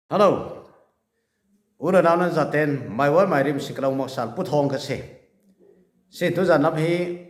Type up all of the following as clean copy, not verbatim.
Hello. Ura nauna zaten my word my rim siklau moksal puthong ka se tu zan lap hi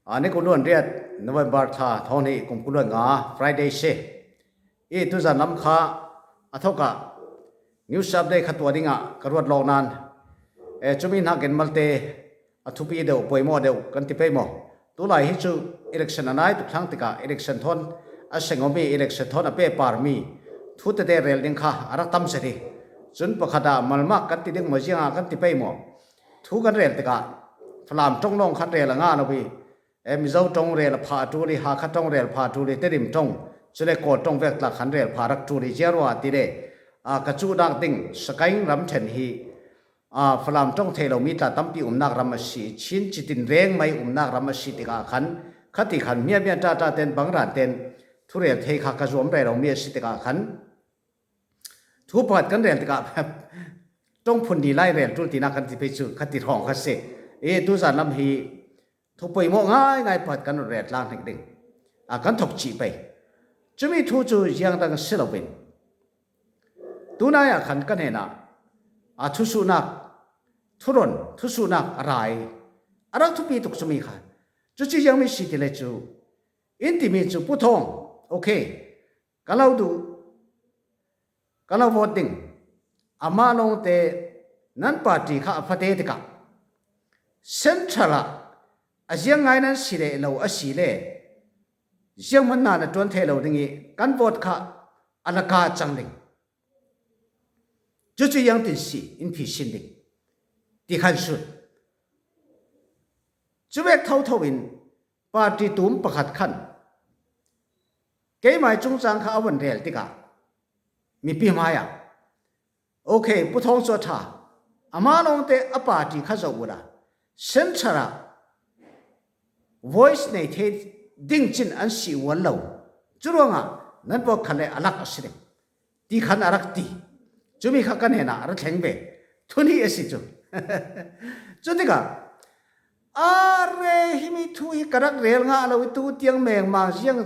ane kulun riat November tha thoni kum kulun nga Friday se e tu zan lam kha athoka news update khatwa dinga karwat lognan e chumi na gen malte athupi de poimo de kan ti peimo tu lai hi chu election anai tu thang tika election thon asengomi election thon ape parmi thu te de rel ding kha ara tam se ri chun pakhada malma kan ti ding mojinga kan ti peimo thu kan rel tika phlam tong long khat rel nga no bi em zau tong rel pha tu ri ha kha tong rel pha tu ri te rim tong chule ko tong vek la khan rel pha rak tu ri jerwa ti de ka chu dang ting sakaing ram then hi phlam tong thelo mi ta tampi umnak ramasi chin chitin reng mai umnak ramasi tika khan khati khan mia mia ta ta ten bangran ten thu rel thei kha ka zom re ro mi si tika khan thu pat kan rel tika tong phun di lai rel tu ti na kan ti pe chu khati thong kha se e tu za nam hi thu poi mo ngai ngai pat kan rel lang thing ding kan thok chi pe chumi thu chu yang dang se lo bin tu na ya khan kan he na thu su na thuron thu su na rai ara thu pi tuk chumi kha chu chi yang mi si ti le chu in ti mi chu pu thong okay kalau du kalau voting ama long te nan party kha phate te ka central ajiang ngai nan si le lo a si le jiang man na na ton the lo ding kan vote kha alaka chang ding chu chu yang tin si in phi sin ding ti khan su chu bek thau thau in party tum pakhat khan ke mai chung chang kha awan rel ti ka mi pi ma ya okay pu thong so tha ama long te a party kha zo ura central voice nei the ding chin an si wan lo churonga nan bo khale alak asire ti khan arak ti chumi kha kan he na ar thleng be thuni esi chu chutika are himi thui karak rel nga lo tu tiang meng ma jiang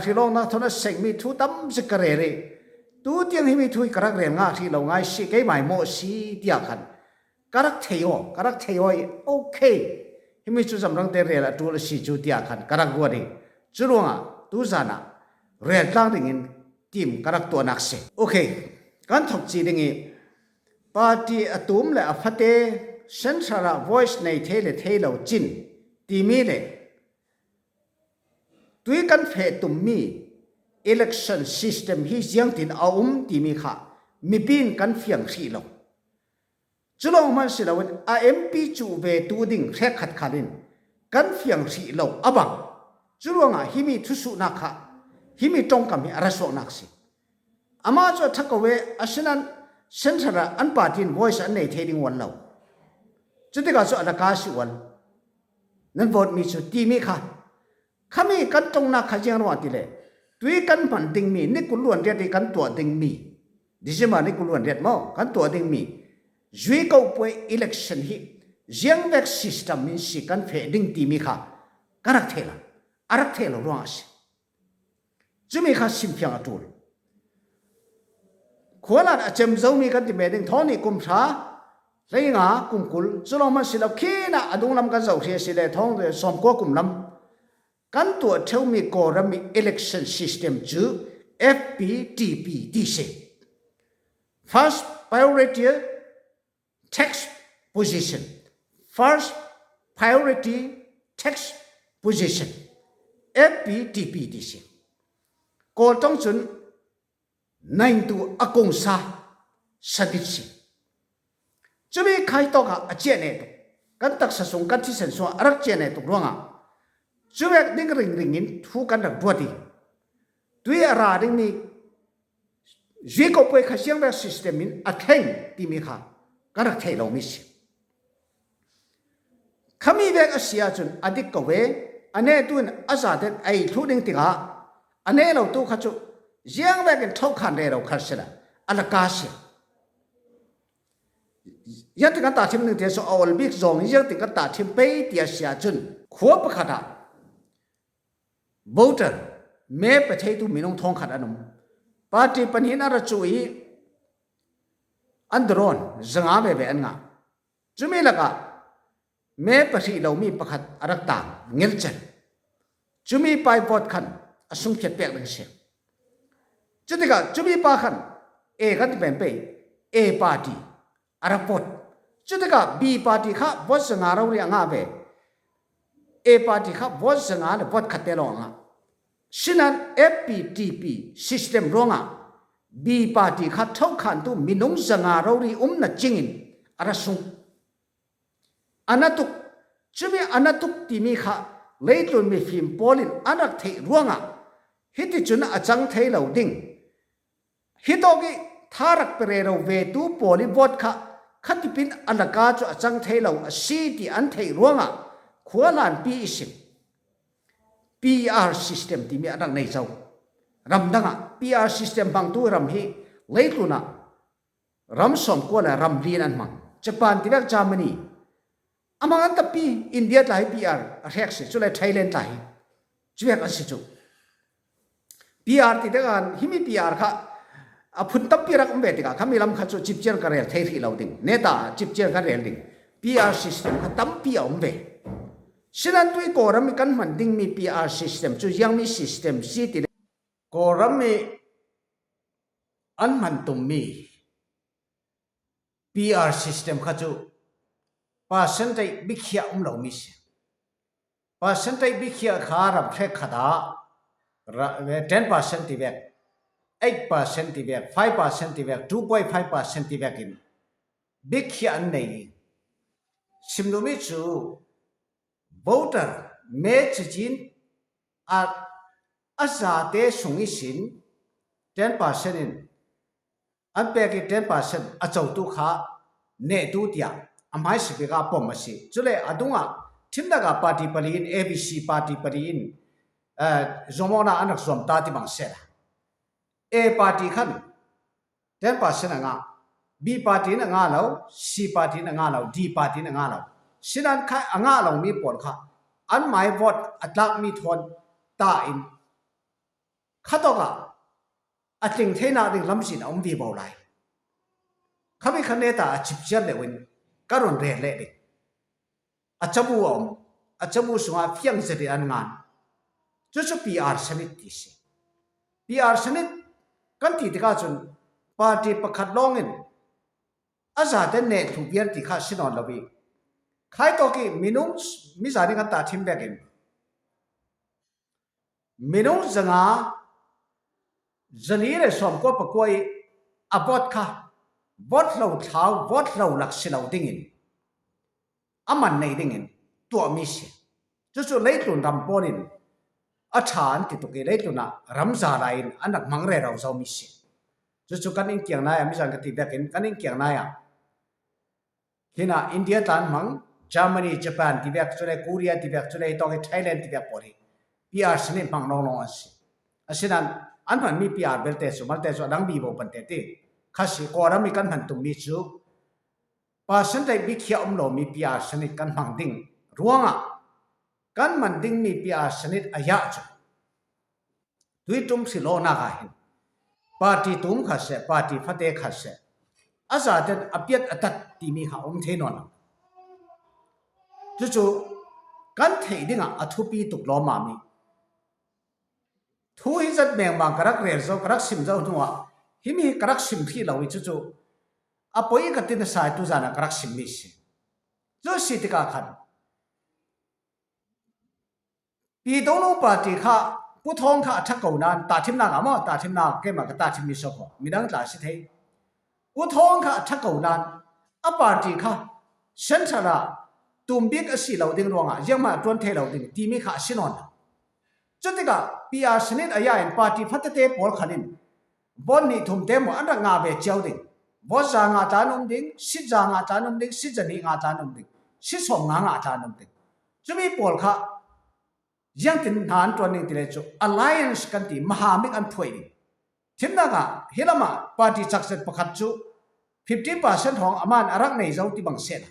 philong na thona sek mi thu tam sikare re tu tiang himi thui karak rel nga thi lo ngai si ke mai mo si tia khan karak theyo okay himi chu samrang te rel tu la si chu tia khan karak wari churonga tu sana rel tang ding in tim karak to nak se okay kan thok chi ding party atum le afate central voice nei the lo chin ti mi le tui kan phe tum mi election system hi jiang tin ti mi kha mi pin kan fiang si lo chulong man si lo a mp chu ve tu ding khe khat khalin kan fiang si lo abang chulonga himi thusu na kha himi tong kam hi araso nak si ama cho thakawe asinan central an party voice an nei theding wan lo chutika so alaka si wan nan vote mi chu ti mi kha khami kan tong na khajang ro ti le tui kan man ding mi ni kulun riat ti kan to ding mi dijima ni kulun riat mo kan to ding mi jui ko poi election hi jiang vek system min si kan phe ding ti mi kha karak thela arak thelo ro as chumi kha sim phiang atul kholan achem zomi kan ti meding thoni kum tha leinga kumkul chuloma sila khina adung lam kan zau thia sile thong de som ko kum lam kan to theu mi ko rami election system chu FPTP DC first priority tax position FPTP DC ko tong chun 9 to akong sa saditsi chumi khai to ka achene to kan tak sa sung kan thi sen so arak chene to ronga chuwek ding ring in thu kan rak duati tui ara ding ni je ko poi kha siang da system in atheng ti mi kha karak thei lo mi si khami vek asia chun adik ko we ane tun asa de ai thu ding ti ga ane lo tu kha chu jiang vek in thok khan de ro khasela alaka si yat ka ta thim ning te so all big zong yat ka ta thim pe ti asia chun khuwa pakhada voter me pathei tu minong thong khat anum party panhina ra chui อันดรอนจงอาเบเบอันงาจุมีละกะแม้ปะสิเรามีประคัดอรักต่างเงินจันจุมีไปบอดขันอสุงเพียดเปียกดังเสียจุดกะจุมีปาขันเอกันเป็นไปเอปาร์ตี้อรักปอดจุดกะบีปาร์ตี้ข้าบอสงาเราเรียงอาเบเอปาร์ตี้ข้าบอสงาเนี่ยบอดขัดเตลองอ่ะฉะนั้น FPTP system ร้องอ่ะบีปาร์ตี้ข้าเท่าขันตุมินุงสงาเราเรียน่ะจริงอินอรักสุงอันนั้นตุกจุมีอันนั้นตุกที่มีข้าเลยตุนมีฟิล์มโพลินอันนั้นเทร้องอ่ะฮิตจุนอาจังเทเหล่าดิ่งฮิตโอกิทารักเปรเราเวตูโพลิบอดข้าขัดปินอันละกาจุอาจังเทเหล่าสีที่อันเทร้องอ่ะขวาลานปีสิ PR system ที่มีอันนั้นในเจ้ารำดังอ่ะ PR system บางตัวรำฮีเลยตุนะรำสมควรรำลีนันมันญี่ปุ่นที่เรียกจามันนี่อามังอันตับปีอินเดียไทย PR เรียกสิจุเลยไทยแลนด์ไทยจุเรียกอันสิจุ PR ที่เรียกกันฮิมิ PR ค่ะพุ่นตับปีรักไม่ติกะขามีลำขัดจุจิบเจียนกันเรียลไทยที่เราดิ่งเนต้าจิบเจียนกันเรียลดิ่ง PR system ค่ะตั้มปีเอาไม่ฉะนั้นตัวก็รำมีกันมันดิ่งมี PR system จุยังมี system สิที่ก็รำมีอันมันตุ่มมี PR system ค่ะจุpercentage บิขยาเรามีสิ percentage บิขยาขารับแค่ขดา 10% ที่แบบ 8% ที่แบบ 5% ที่แบบ 2.5% ที่แบบกินบิขยาอันไหนสิมดูมิจู voter เมจจินอาซาเตสุงิสิน 10% อินอันเป็นกี่ 10% อาจจะตุขาเนตุติยาอาไม่สิบกาปอมมาสิจุเลยอดุงะทิมนักปาร์ตี้ปรีน ABC ปาร์ตี้ปรีนจอมอนาอันนักสวมตาที่บังเสด A ปาร์ตี้ขัน 10% งา B ปาร์ตี้งาเรา C ปาร์ตี้งาเรา D ปาร์ตี้งาเราฉะนั้นใครงาเรามีผลค่ะอันหมายว่าอัตลักษณ์มีทนตาอินข้าตัวก็อัตลิงเทน่าดึงลำสินอมวีบอลไลข้ามีคะแนนตาจิบเจเลวินการุนเรียนเล่อาจจะบูอมอาจจะบูสมาเพียงเสด็จอันงานจุดๆ PR ชนิดที่สิ PR ชนิดกันที่ที่ข้าจนปาร์ตี้ประคัดลองอินอาจารย์เนทุบยันที่ข้าสินอนลวีใครตัวกี้มินุงมิจาริกันตาทิมเบกินมินุงจังอาจะลีเรสอมก็ปะกวยอาบอดค่ะบอดเราเท้าบอดเราหลักสิเราดิ่งอินอามันในดิ่งอินตัวมิสิจุดๆเลยตุนรำปอนินอาชานที่ตุกี้เลยตุนะรำจาราอินอันนักมังเรเราเจ้ามิสิจุดๆกันอินเกียงนายมิจารกันที่เบกินกันอินเกียงนายที่น่ะอินเดียตันมังGermany, Japan, Tibet, Korea, Tibet, Thailand, Tibet, Pori. PR สนิทมังน้องๆสิอาศัยนั้นอันมันมี PR เบลเตสุมาเตสุดังบีโบปันเตติข้าศึกก็รามีกันมันตุ่มมิจูpercentage บิขยาโลมี PR สนิทกันมังดิ่งรัวงะกันมันดิ่งมี PR สนิทอายะจูดุยตุ่มสิโลนักาหินปาร์ตี้ตุ่มข้าศึกปาร์ตี้ฟัตเตข้าศึกอาศัยนั้นอภิญอัตติมีข้าเทนอนจู่ๆกันเทดิ่งอัฐุปีตุกล้อมามีทุยจัดแมงบางกระรักเรียนเจ้ากระรักสิมเจ้าหัวหิมีกระรักสิมที่เราจู่ๆอภัยกันติดสายตุจานะกระรักสิมมิสิจู่สิติกาขันปีโดนูปาร์ตี้ข้าผู้ท้องข้าชักเก่านั้นตาทิมนางอามาตาทิมนางเก็บมาก็ตาทิมมิสก์มีดังตาสิเทผู้ท้องข้าชักเก่านั้นอปาร์ตี้ข้าเส้นสระตุ่มบิ๊กสิเราดิ่งรวงยังมาจวนเทเราดิ่งทีมีข้าสินอนจุดที่ก็PR ชนิดอายะอินปาร์ตี้ฟัตเตปอลขันินบอนนี่ทุ่มเต็มอันนั้นงาเบเจ้าดิ่งบอสจางอาจารย์นุ่มดิ่งสิจางอาจารย์นุ่มดิ่งสิจันนี่อาจารย์นุ่มดิ่งสิสมงอาจารย์นุ่มดิ่งจะมีปอลข้ายังตินนานจวนนี่ติเลจู alliance กันที่มหามิกอันถวยดิ่งทิมนักเฮลมาปาร์ตี้จักรเซตประคัตจู 50% ของอามันอารักในเจ้าที่บังเสด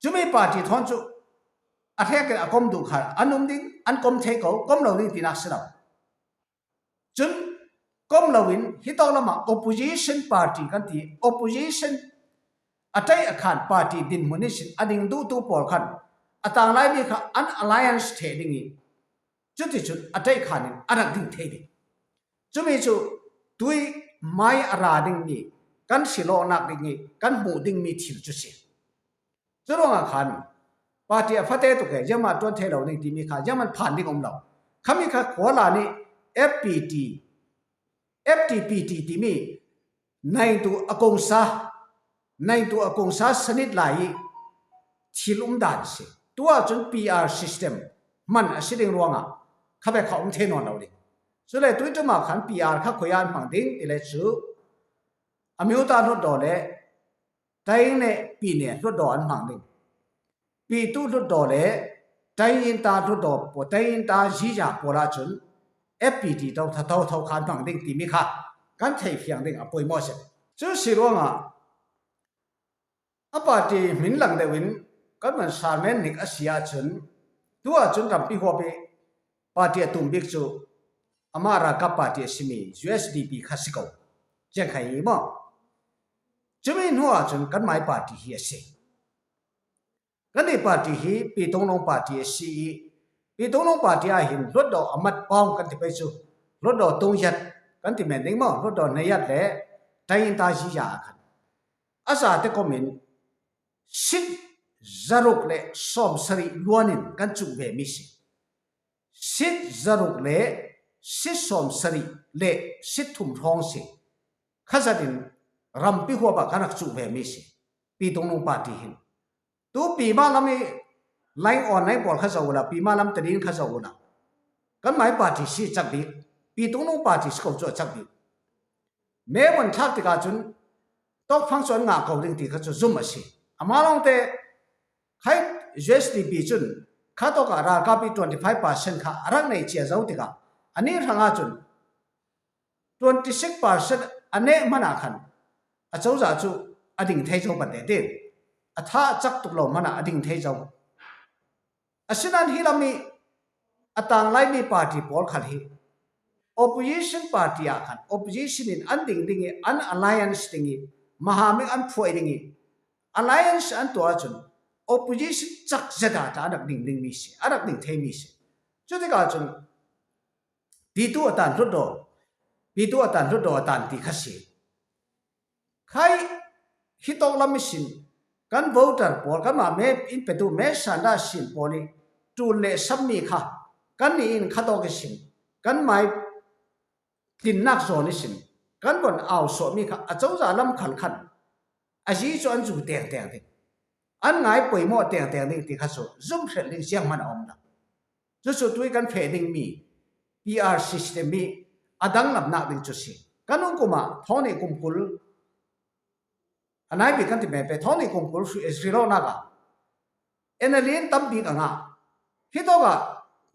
จุมีปาร์ตี้ทอนจูอาเทกันอากมดูขาอันนุ่มดิ่งอันกมเทโกกมเราดิ่งที่นักสลาวจน ก้มลวินฮิตองละมา opposition party กันที่ opposition อัตยอาคาร party ดินมุนิสิอดิงดูตูปอลขันอัตางไลมีค่ะ an alliance เทดิงีจุดที่จุดอัตยอาคารนี่อันดิ่งเทดิจุดมีจุดตุยไม่อาราดิ่งนี้กันสิโลนักดิ่งนี้กันหมู่ดิ่งมีทิลจุดสิจุดรองอาคารปาร์ตี้ฟัตเตตุกเกยังมาต้นเทเราในที่มีค่ะยังมันผ่านดิ่งเราคำมีค่ะขวาลานี่ FTPT ที่มีในตัวอากงซาในตัวอากงซาสนิทหลายทิลุมดานสิตัวจน PR system มันสิดิ่งรวงอ่ะข้าไปเขาเทนอนเราดิสุดเลยตัวจะมาขัน PR ข้าขยานฝั่งดิ่งที่เลยชื่ออเมริการถดอเลยไทยเนี่ยปีเนี่ยรถดออันฝั่งดิ่งปีตู้รถดอเลยไทยอินตารถดอปไทยอินตาจีจ่าปวดจนFPT เท่าขันฝั่งดิ่งที่มีค่ะกันไทยเพียงดิ่งอ่ะป่วยหมดเสร็จจุดสิรวงอ่ะปาร์ตี้มินหลังเดวินกันมันสารแมนนิกอาเซียจนตัวจนรำปีหัวไปปาร์ตี้ตุ่มบิ๊กจูอามารากับปาร์ตี้สิมี USDP ข้าศึกเอาเจ้าใครมั่งจุดนี้หัวจนกันไม่ปาร์ตี้เฮียเสกันในปาร์ตี้ฮีปีตรงน้องปาร์ตี้ซีปีตรงน้องปาร์ตี้หินรถดอกอามัดป้องกันที่ไปจูรถดอกตรงยัดกันที่แม่นดิ้งมั่งรถดอกในยัดแหละไทยอินตาจีจ่ากันอาสาเตคอมเมนสิจารุกเล่สอมสรีล้วนนินกันจุเวมิสิสิจารุกเล่สิสอมสรีเล่สิทุ่มท้องสิข้าจะดินรำปีหัวปากกันจุเวมิสิปีตรงนู้นปาร์ตี้หินตัวปีมาลำนี้ไลน์ออนไลน์บอลข้าจะวุ่นละปีมาลำตะดินข้าจะวุ่นละกันหมายปาร์ตี้สิจักดีปีตรงนู้นปาร์ตี้สเขาจะจักดีแม้วันทักติกาจุนต้องฟังส่วนงาเขาดึงตีข้าจะซุ่มมาสิอามาลองเตะใคร USDP จุนข้าต้องการราคาปี 25% ค่ะรักในเชียร์เจ้าติกาอันนี้ทางอาจุน 26% อันนี้มันอาคันอาเจ้าจะจูอดิ่งเทเจ้าบัดเด็ดอาถ้าจักตุกลมมันอดิ่งเทเจ้าอาฉะนั้นที่เรามีอาต่างไล่มีปาร์ตี้บอลขันฮี opposition party อาคัน opposition in อันดิ่งดิ่งอัน alliance ดิ่งมหาเมฆอันพวยดิ่งalliance อันตัวจุน opposition จักจะด่าอันดับดิ่งมีสิอันดับดิ่งเทมีสิจุดที่การจุนปีตัวตันรถดอตันตีขัดสิใครฮิตองลามิสินกัน voter ปอลกันมาเมอินเปตูเมสันดาสินปอนี่จูเล่ซัมมีค่ะกันนี่อินขัดออกสินกันไม่ตินนักโซนิสินกันบนเอาโซมีค่ะอาจจะจะลำขันอาชีพส่วนจูเตียงอันไงป่วยหมดเตียงนี่ที่ข้าสู้ซุ่มเสร็จเสียงมันอมนะจุดสุดท้ายกันเฟดิ้งมี PR system มีอดังนับนักดิ้งจุดสิกันนุ่งกุมาท้องในกุมกุลอันไหนเป็นกันที่แม่ไปท้องในกุมกุลสุเอสริโรนักเอ็นเลียนตั้มปีกันฮิตโตกะ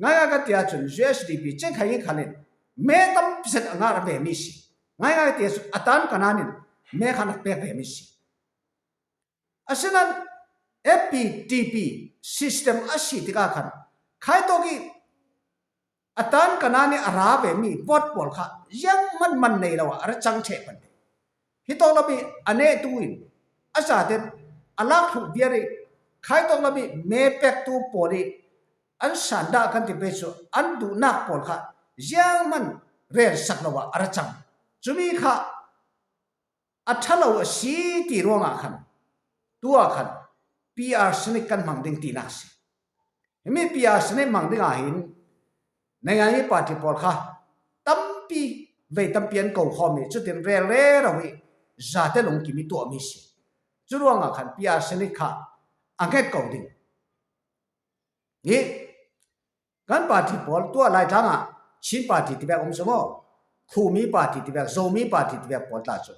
ง่ายกันที่อาจุน USDP เจ้าใครยิ่งขันเลยแม่ตั้มพิเศษงาระเบมิสิง่ายที่สุดอัตันกันนั่นแม่ขันเบมิสิอาศัยนั้น FPTP system อาศัยที่กันใครตัวกี้อาตานกันนั่นอาราเบมีวอดบอลค่ะยังมันในเราอะไรจังเชปันฮิตโตลบีอันเนตุวินอาศัยเด็ดอาลักถูกเบียร์ใครตัวลบีเมเป็กตูปอดีอันสันดากันที่เป็นส่วนอันดูนักบอลค่ะยังมันเรียนสักเราอะไรจังจุมีค่ะอัฐเราสีตีรวงอาคันตัวขัน PR สนิกันมังดิ่งตีนักสิมี PR สนิมังดิ่งอาหินในงานนี้ปาร์ตี้บอลค่ะตั้มปีเวตั้มเปียนเก่าข้อมีจุดเด่นเร่เราวิจัดลงกิมีตัวมิสิจุดรวงอาคัน PR สนิค่ะอังเกตเก่าดิ่งนี่การปาร์ตี้บอลตัวลายทางชินปาร์ตี้ที่แบบสมมติคูมีปาร์ตี้ที่แบบโซมีปาร์ตี้ที่แบบบอลตาจุด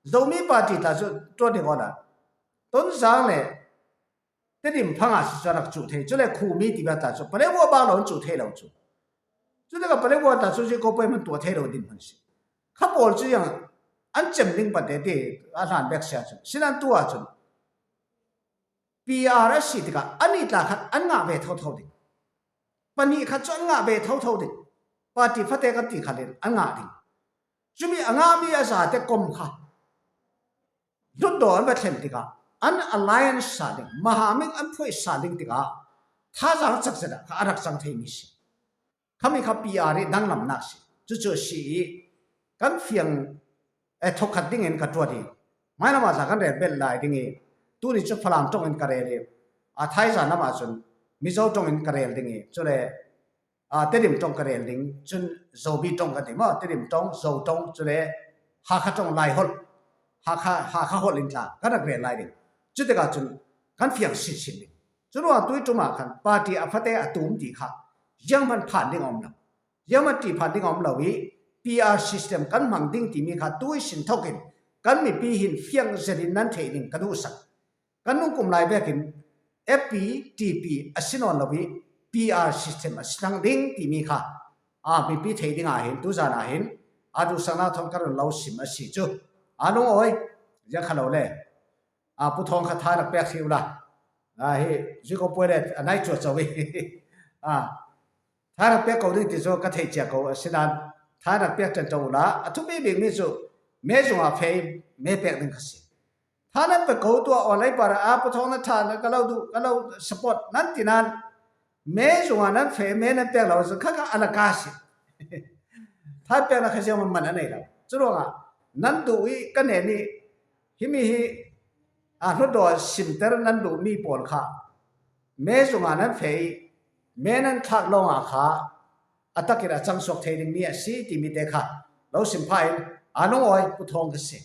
โซมีปาร์ตี้ตาจุดตัวเดียวกันต้นสังเลยแต่ดิมพังอาศัยนักจุดเทจุดเลยคู่มีที่แบบตาจุดประเดี๋ยวว่าบ้านเราจุดเทเราจุดจุดเลยก็ประเดี๋ยวว่าตาจุดที่เขาไปมันตัวเทเราดินมันสิข้าบอกจุดยังอันเจมลิงประเดี๋ยวที่อาจารย์แบกเสียจุดสิ่งนั้นตัวจุด PR สิที่ก็อันนี้ตาขัดอันงาเบเท่าดิปนีขัดจุดงาเบเท่าดิปาร์ตี้ฟัดเตกันตีขัดเลยอันงาดิ จุมีงามีอาซาเตกมค่ะดุดดอนบัดเทมติกาอัน alliance ซาดิงมหามิกอันพุยซาดิงติกาท่าจังสักเสดะอารักจังเทมิสิคำมีคำปีอารีดังลำนักสิจู่ๆสิกันเฟียงทกขัดดิ้งเงินกัดตัวดีไม่นำมาสักกันเรียบเบลไลดิ้งเงินตัวนี้จะพลังจงเงินกระเรียบไทยสานมาจนมิโซจงเงินกระเรียบดิ้งเงินจุเลยเตริมจงกระเรียบดิ้งจนโซบีจงกันดิ้งมาเตริมจงโซจงจุเลยหาข้าจงไล่หดหาข้าหดลินจ้ากันนักเรียนไล่ดิ้งจุดเดียวกันจนกันเฟียงสิชินดิ้งจุดว่าตัวจุมาคันปาร์ตี้อภัตเตอตุมดีค่ะยังมันผ่านดิ้งอมแล้วยังมันตีผ่านดิ้งอมแล้ววิ PR system กันมังดิ้งที่มีค่ะตัวสินเท่ากันกันมีปีหินเฟียงเสดินนั้นเทดิ้งกันดูสักกันนุ่งกุมไล่เบกิน FPTP อสินอนแล้ววิ PR system อสินังดิ้งที่มีค่ะมีปีเทดิ้งอาหินตัวจานาหินดูสังนาทองกันเราสิมาสิจูนุ่งโอ้ยยังขลุ่ยเลยผู้ทองคาถานักแปลกสิวละเฮ้ยจิโก้ป่วยเลยอันไหนจวดจะวิถ้านักแปลกเขาดิ้งที่จะก็เทเจ้าเขาสินันถ้านักแปลกจะจูละทุกปีบิ่งนี่จูเมื่อจงอาเฟย์เมื่อแปลกดิ้งก็สิถ้านั้นไปเขาตัวออนไลน์ปาระผู้ทองนั้นท่านก็เราดูก็เราสปอร์ตนั้นที่นั้นเมื่อจงอานั้นเฟย์เมื่อนั้นแปลกเราจะข้าอันละกาสิถ้าแปลกนักเสียมันอันไหนเราจุดว่านั้นดูอีกันเนี่ยนี่ฮิมีฮิรถดอสิมเตอร์นั้นดูมีปอลค่ะเมื่อจงอานั้นเฟย์เมื่อนั้นทักลงอาค่ะอัตตะกิระจังสกเทดิงมีสิที่มีเด็กค่ะเราสิมพายนุ่งอ้อยผู้ทองก็สิ